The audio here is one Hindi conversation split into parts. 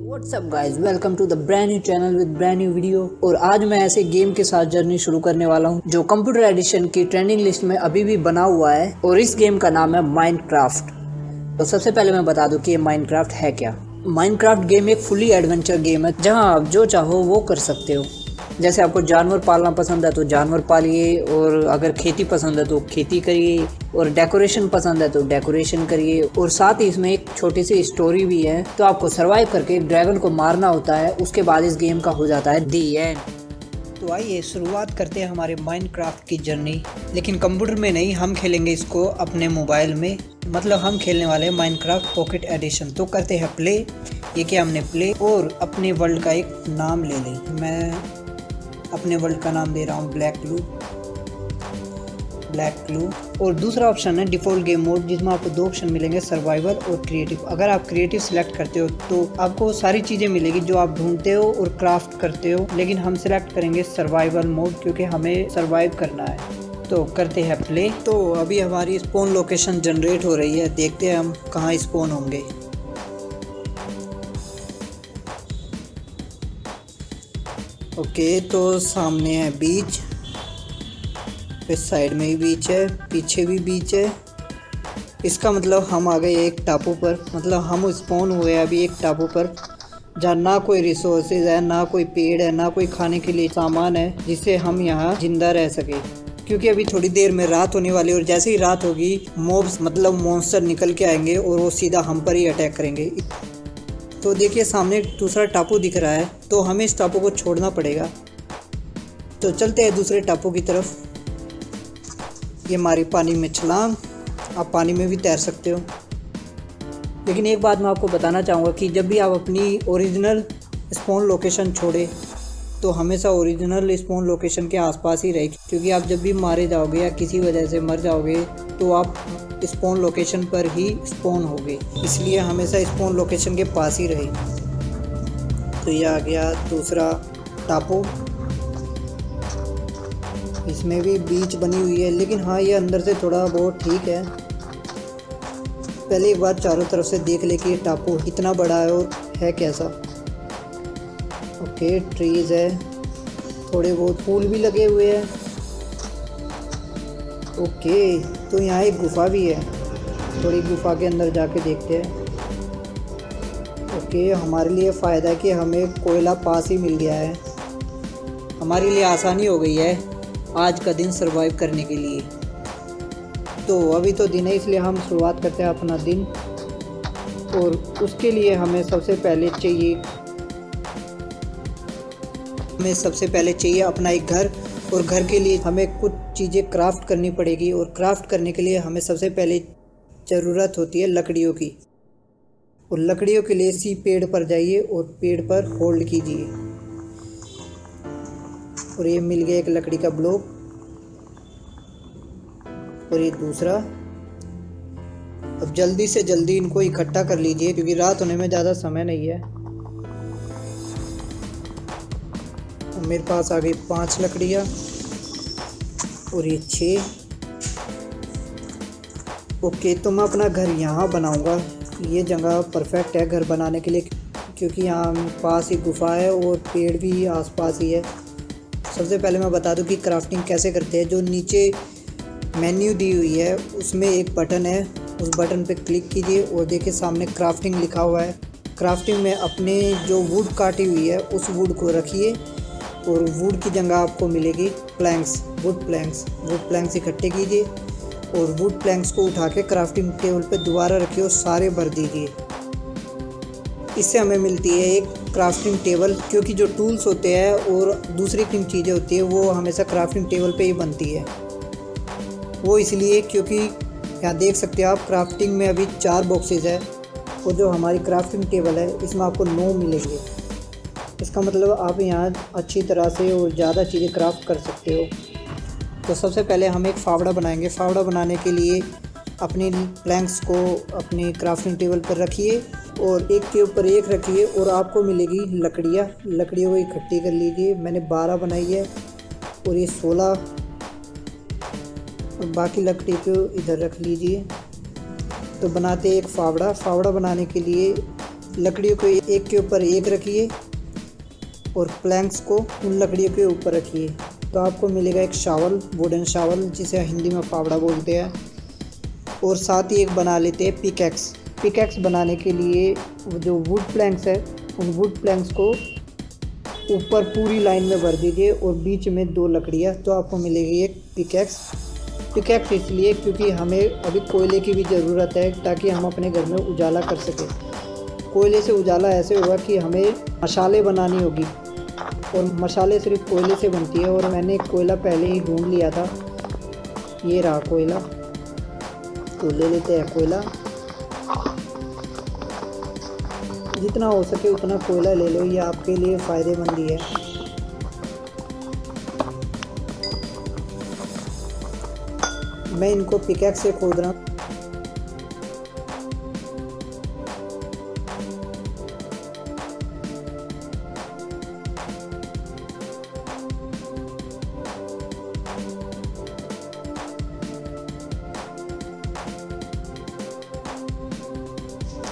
WhatsApp guys, welcome to the brand new channel with brand new video. और आज मैं ऐसे गेम के साथ जर्नी शुरू करने वाला हूं जो कंप्यूटर एडिशन की ट्रेंडिंग लिस्ट में अभी भी बना हुआ है, और इस गेम का नाम है माइनक्राफ्ट। तो सबसे पहले मैं बता दूं कि ये माइनक्राफ्ट है क्या। माइनक्राफ्ट गेम एक फुली एडवेंचर गेम है जहां आप जो चाहो वो कर सकते हो। जैसे आपको जानवर पालना पसंद है तो जानवर पालिए, और अगर खेती पसंद है तो खेती करिए, और डेकोरेशन पसंद है तो डेकोरेशन करिए। और साथ ही इसमें एक छोटी सी स्टोरी भी है। तो आपको सरवाइव करके एक ड्रैगन को मारना होता है, उसके बाद इस गेम का हो जाता है दी एंड। तो आइए शुरुआत करते हैं हमारे माइनक्राफ्ट की जर्नी। लेकिन कंप्यूटर में नहीं, हम खेलेंगे इसको अपने मोबाइल में। मतलब हम खेलने वाले हैं माइनक्राफ्ट पॉकेट एडिशन। तो करते हैं प्ले। ये क्या, हमने प्ले और अपने वर्ल्ड का एक नाम ले लें। मैं अपने वर्ल्ड का नाम दे रहा हूँ ब्लैक क्लू। और दूसरा ऑप्शन है डिफ़ॉल्ट गेम मोड, जिसमें आपको दो ऑप्शन मिलेंगे, सर्वाइवल और क्रिएटिव। अगर आप क्रिएटिव सिलेक्ट करते हो तो आपको सारी चीज़ें मिलेगी जो आप ढूंढते हो और क्राफ्ट करते हो। लेकिन हम सिलेक्ट करेंगे सर्वाइवल मोड क्योंकि हमें सर्वाइव करना है। तो करते हैं प्ले। तो अभी हमारी स्पॉन लोकेशन जनरेट हो रही है, देखते हैं हम कहाँ स्पॉन होंगे। ओके, तो सामने है बीच, इस साइड में भी बीच है, पीछे भी बीच है। इसका मतलब हम आ गए एक टापू पर। मतलब हम स्पॉन हुए अभी एक टापू पर जहाँ ना कोई रिसोर्सेज है, ना कोई पेड़ है, ना कोई खाने के लिए सामान है जिससे हम यहाँ जिंदा रह सके। क्योंकि अभी थोड़ी देर में रात होने वाली है, और जैसे ही रात होगी मॉब्स मतलब मॉन्स्टर निकल के आएंगे और वो सीधा हम पर ही अटैक करेंगे। तो देखिए सामने एक दूसरा टापू दिख रहा है, तो हमें इस टापू को छोड़ना पड़ेगा। तो चलते हैं दूसरे टापू की तरफ। ये हमारी पानी में छलांग, आप पानी में भी तैर सकते हो। लेकिन एक बात मैं आपको बताना चाहूँगा कि जब भी आप अपनी ओरिजिनल स्पॉन लोकेशन छोड़े तो हमेशा ओरिजिनल स्पॉन लोकेशन के आसपास ही रहे। क्योंकि आप जब भी मारे जाओगे या किसी वजह से मर जाओगे तो आप स्पॉन लोकेशन पर ही स्पॉन होगे, इसलिए हमेशा स्पॉन लोकेशन के पास ही रहे। तो ये आ गया दूसरा टापू। इसमें भी बीच बनी हुई है, लेकिन हाँ ये अंदर से थोड़ा बहुत ठीक है। पहले एक बार चारों तरफ से देख ले कि ये टापू कितना बड़ा है और है कैसा। ओके, ट्रीज है, थोड़े बहुत फूल भी लगे हुए हैं। ओके, तो यहाँ एक गुफा भी है, थोड़ी गुफा के अंदर जाके देखते हैं। ओके, हमारे लिए फ़ायदा है कि हमें कोयला पास ही मिल गया है। हमारे लिए आसानी हो गई है आज का दिन सरवाइव करने के लिए। तो अभी तो दिन है, इसलिए हम शुरुआत करते हैं अपना दिन। और उसके लिए हमें सबसे पहले चाहिए अपना एक घर। और घर के लिए हमें कुछ चीज़ें क्राफ्ट करनी पड़ेगी, और क्राफ्ट करने के लिए हमें सबसे पहले ज़रूरत होती है लकड़ियों की। और लकड़ियों के लिए इसी पेड़ पर जाइए और पेड़ पर होल्ड कीजिए। और ये मिल गया एक लकड़ी का ब्लॉक, और ये दूसरा। अब जल्दी से जल्दी इनको इकट्ठा कर लीजिए क्योंकि रात होने में ज़्यादा समय नहीं है। मेरे पास आ गई 5 लकड़ियाँ और ये 6। ओके, तो मैं अपना घर यहाँ बनाऊँगा। ये जगह परफेक्ट है घर बनाने के लिए क्योंकि यहाँ पास ही गुफा है और पेड़ भी आसपास ही है। सबसे पहले मैं बता दूं कि क्राफ्टिंग कैसे करते हैं। जो नीचे मेन्यू दी हुई है उसमें एक बटन है, उस बटन पे क्लिक कीजिए और देखिए सामने क्राफ्टिंग लिखा हुआ है। क्राफ्टिंग में अपने जो वुड काटी हुई है उस वुड को रखिए, और वुड की जगह आपको मिलेगी वुड प्लैंक्स इकट्ठे कीजिए और वुड प्लैंक्स को उठा के क्राफ्टिंग टेबल पे दोबारा रखिए और सारे भर दीजिए। इससे हमें मिलती है एक क्राफ्टिंग टेबल, क्योंकि जो टूल्स होते हैं और दूसरी किन चीज़ें होती है वो हमेशा क्राफ्टिंग टेबल पे ही बनती है। वो इसलिए क्योंकि यहाँ देख सकते हो आप क्राफ्टिंग में अभी 4 बॉक्सेस है, और जो हमारी क्राफ्टिंग टेबल है इसमें आपको 9 मिलेंगे। इसका मतलब आप यहाँ अच्छी तरह से और ज़्यादा चीज़ें क्राफ्ट कर सकते हो। तो सबसे पहले हम एक फावड़ा बनाएंगे। फावड़ा बनाने के लिए अपनी प्लैंक्स को अपनी क्राफ्टिंग टेबल पर रखिए और एक के ऊपर एक रखिए, और आपको मिलेगी लकड़ियों को इकट्ठी कर लीजिए। मैंने 12 बनाई है और ये 16, और बाकी लकड़ी को इधर रख लीजिए। तो बनाते एक फावड़ा बनाने के लिए लकड़ियों को एक के ऊपर एक रखिए और प्लैंक्स को उन लकड़ियों के ऊपर रखिए, तो आपको मिलेगा एक शावल, वुडन शावल, जिसे हिंदी में फावड़ा बोलते हैं। और साथ ही एक बना लेते हैं पिकैक्स। पिकैक्स बनाने के लिए जो वुड प्लैंक्स है, उन वुड प्लैंक्स को ऊपर पूरी लाइन में भर दीजिए और बीच में 2 लकड़ियाँ, तो आपको मिलेगी एक पिकैक्स। पिकैक्स इसलिए क्योंकि हमें अभी कोयले की भी ज़रूरत है, ताकि हम अपने घर में उजाला कर सकें। कोयले से उजाला ऐसे होगा कि हमें मशाले बनानी होगी, और मशाले सिर्फ कोयले से बनती है। और मैंने कोयला पहले ही ढूंढ लिया था, ये रहा कोयला। तो ले लेते हैं कोयला। जितना हो सके उतना कोयला ले लो, ये आपके लिए फ़ायदेमंद ही है। मैं इनको पिकैक्स से खोद रहा हूँ।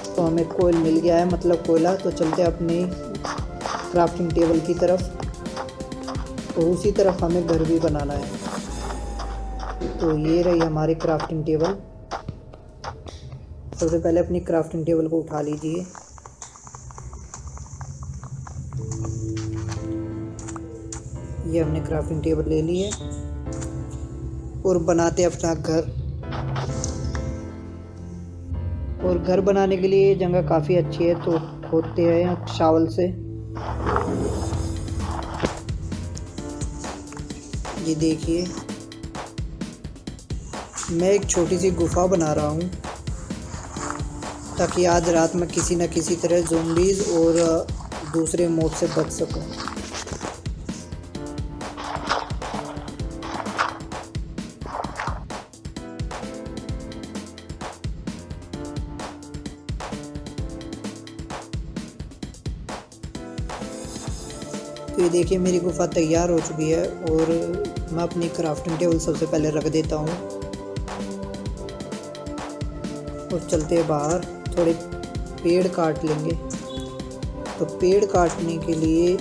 तो हमें कोयल मिल गया है, मतलब कोयला। तो चलते हैं अपनी क्राफ्टिंग टेबल की तरफ, और उसी तरफ हमें घर भी बनाना है। तो ये रही हमारी क्राफ्टिंग टेबल। सबसे पहले अपनी क्राफ्टिंग टेबल को उठा लीजिए। ये हमने क्राफ्टिंग टेबल ले ली है और बनाते हैं अपना घर। और घर बनाने के लिए जगह काफ़ी अच्छी है, तो खोदते हैं शावल से। ये देखिए, मैं एक छोटी सी गुफा बना रहा हूँ, ताकि आज रात में किसी न किसी तरह ज़ोंबीज़ और दूसरे मौत से बच सकूँ। तो ये देखिए, मेरी गुफा तैयार हो चुकी है, और मैं अपनी क्राफ्टिंग टेबल सबसे पहले रख देता हूँ और चलते हैं बाहर। थोड़े पेड़ काट लेंगे। तो पेड़ काटने के लिए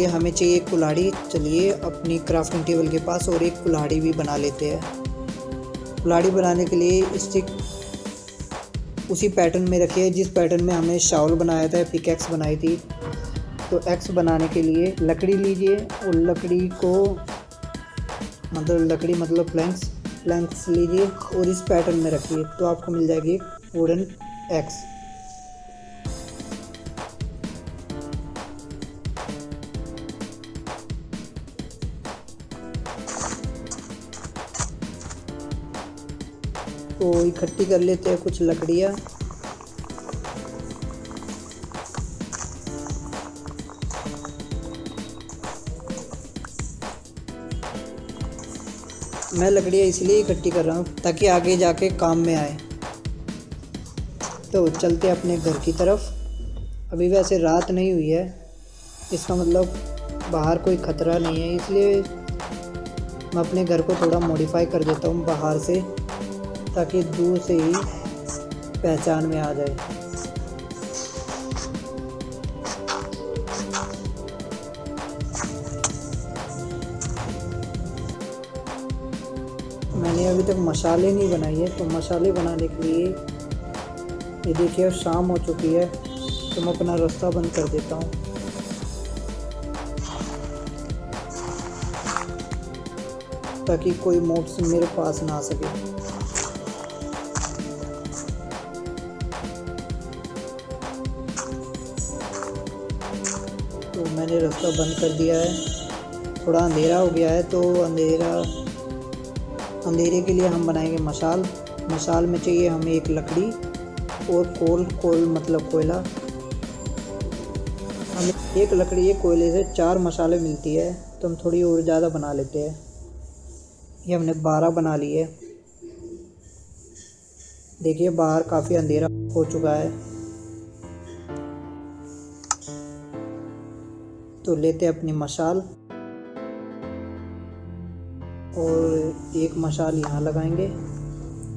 हमें चाहिए कुल्हाड़ी। चलिए अपनी क्राफ्टिंग टेबल के पास और एक कुल्हाड़ी भी बना लेते हैं। कुल्हाड़ी बनाने के लिए स्टिक उसी पैटर्न में रखिए जिस पैटर्न में हमने शावल बनाया था, पिकैक्स बनाई थी। तो एक्स बनाने के लिए लकड़ी लीजिए, और लकड़ी मतलब प्लैंक्स लीजिए और इस पैटर्न में रखिए, तो आपको मिल जाएगी वुडन एक्स। तो इकट्ठी कर लेते हैं कुछ लकड़ियाँ। मैं लकड़ियाँ इसलिए इकट्ठी कर रहा हूँ ताकि आगे जाके काम में आए। तो चलते हैं अपने घर की तरफ। अभी वैसे रात नहीं हुई है, इसका मतलब बाहर कोई ख़तरा नहीं है, इसलिए मैं अपने घर को थोड़ा मॉडिफाई कर देता हूँ बाहर से, ताकि दूर से ही पहचान में आ जाए। मैंने अभी तक मसाले नहीं बनाई है, तो मसाले बनाने के लिए ये देखिए शाम हो चुकी है, तो मैं अपना रास्ता बंद कर देता हूँ। ताकि कोई मॉब्स मेरे पास ना आ सके। तो मैंने रास्ता बंद कर दिया है। थोड़ा अंधेरा हो गया है, तो अंधेरे के लिए हम बनाएंगे मशाल में चाहिए हमें एक लकड़ी और कोल मतलब कोयला। हमें एक लकड़ी एक कोयले से 4 मसाले मिलती है, तो हम थोड़ी और ज़्यादा बना लेते हैं। ये हमने 12 बना लिए। देखिए बाहर काफ़ी अंधेरा हो चुका है, तो लेते हैं अपनी मशाल। और एक मशाल यहाँ लगाएंगे।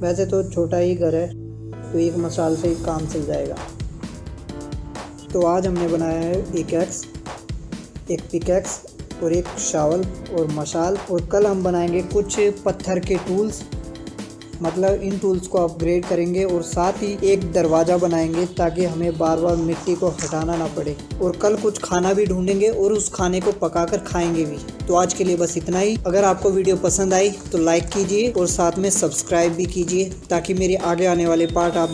वैसे तो छोटा ही घर है तो एक मशाल से ही काम चल जाएगा। तो आज हमने बनाया है एक एक्स, एक पिकैक्स और एक शावल और मशाल। और कल हम बनाएंगे कुछ पत्थर के टूल्स, मतलब इन टूल्स को अपग्रेड करेंगे और साथ ही एक दरवाज़ा बनाएंगे ताकि हमें बार बार मिट्टी को हटाना ना पड़े। और कल कुछ खाना भी ढूंढेंगे और उस खाने को पकाकर खाएंगे भी। तो आज के लिए बस इतना ही। अगर आपको वीडियो पसंद आई तो लाइक कीजिए और साथ में सब्सक्राइब भी कीजिए ताकि मेरे आगे आने वाले पार्ट आप